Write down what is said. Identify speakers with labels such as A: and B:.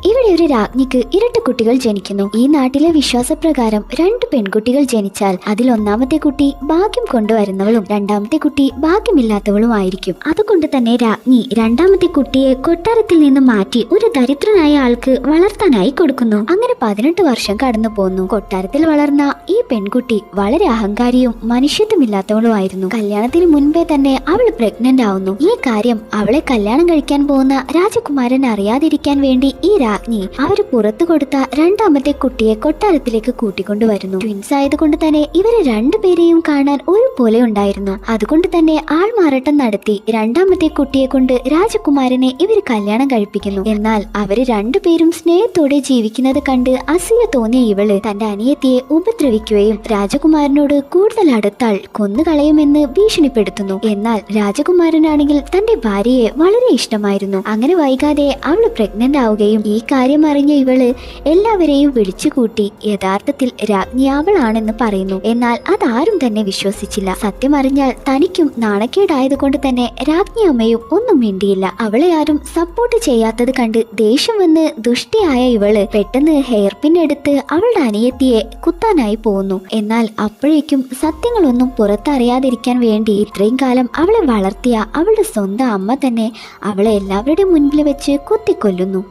A: ഇവിടെ ഒരു രാജ്ഞിക്ക് ഇരട്ട കുട്ടികൾ ജനിക്കുന്നു. ഈ നാട്ടിലെ വിശ്വാസപ്രകാരം 2 പെൺകുട്ടികൾ ജനിച്ചാൽ അതിൽ ഒന്നാമത്തെ കുട്ടി ഭാഗ്യം കൊണ്ടുവരുന്നവളും രണ്ടാമത്തെ കുട്ടി ഭാഗ്യമില്ലാത്തവളും ആയിരിക്കും. അതുകൊണ്ട് തന്നെ രാജ്ഞി രണ്ടാമത്തെ കുട്ടിയെ കൊട്ടാരത്തിൽ നിന്ന് മാറ്റി ഒരു ദരിദ്രനായ ആൾക്ക് വളർത്താനായി കൊടുക്കുന്നു. അങ്ങനെ 18 വർഷം കടന്നു പോന്നു. കൊട്ടാരത്തിൽ വളർന്ന ഈ പെൺകുട്ടി വളരെ അഹങ്കാരിയും മനുഷ്യത്വമില്ലാത്തവളുമായിരുന്നു. കല്യാണത്തിന് മുൻപേ തന്നെ അവൾ പ്രഗ്നന്റ് ആവുന്നു. ഈ കാര്യം അവളെ കല്യാണം കഴിക്കാൻ പോകുന്ന രാജകുമാരൻ അറിയാതിരിക്കാൻ വേണ്ടി ഈ രാജ്ഞി അവര് പുറത്തു കൊടുത്ത രണ്ടാമത്തെ കുട്ടിയെ കൊട്ടാരത്തിലേക്ക് കൂട്ടിക്കൊണ്ടുവരുന്നു. ട്വിൻസ് ആയതുകൊണ്ട് തന്നെ ഇവരെ 2 പേരെയും കാണാൻ ഒരുപോലെ ഉണ്ടായിരുന്നു. അതുകൊണ്ട് തന്നെ ആൾമാറാട്ടം നടത്തി രണ്ടാമത്തെ കുട്ടിയെ കൊണ്ട് രാജകുമാരനെ ഇവര് കല്യാണം കഴിപ്പിക്കുന്നു. എന്നാൽ അവര് 2 പേരും സ്നേഹത്തോടെ ജീവിക്കുന്നത് കണ്ട് അസൂയ തോന്നിയ ഇവള് തന്റെ അനിയത്തിയെ ഉപദ്രവിക്കുകയും രാജകുമാരനോട് കൂടുതൽ അടുത്താൽ കൊന്നുകളയുമെന്ന് ഭീഷണിപ്പെടുത്തുന്നു. എന്നാൽ രാജകുമാരനാണെങ്കിൽ തന്റെ ഭാര്യയെ വളരെ ഇഷ്ടമായിരുന്നു. അങ്ങനെ വൈകാതെ അവള് പ്രഗ്നന്റ് ആവുകയും ഈ കാര്യം അറിഞ്ഞ ഇവള് എല്ലാവരെയും വിളിച്ചുകൂട്ടി യഥാർത്ഥത്തിൽ രാജ്ഞി അവളാണെന്ന് പറയുന്നു. എന്നാൽ അതാരും തന്നെ വിശ്വസിച്ചില്ല. സത്യം അറിഞ്ഞാൽ തനിക്കും നാണക്കേടായതുകൊണ്ട് തന്നെ രാജ്ഞി അമ്മയും ഒന്നും മിണ്ടിയില്ല. അവളെ ആരും സപ്പോർട്ട് ചെയ്യാത്തത് കണ്ട് ദേഷ്യം വന്ന് ദുഷ്ടിയായ ഇവള് പെട്ടെന്ന് ഹെയർ പിൻ എടുത്ത് അവളുടെ അനിയത്തിയെ കുത്താനായി പോകുന്നു. എന്നാൽ അപ്പോഴേക്കും സത്യങ്ങളൊന്നും പുറത്തറിയാതിരിക്കാൻ വേണ്ടി ഇത്രയും കാലം അവളെ വളർത്തിയ അവളുടെ സ്വന്തം അമ്മ തന്നെ അവളെ എല്ലാവരുടെ മുൻപിൽ വെച്ച് കുത്തിക്കൊല്ലുന്നു.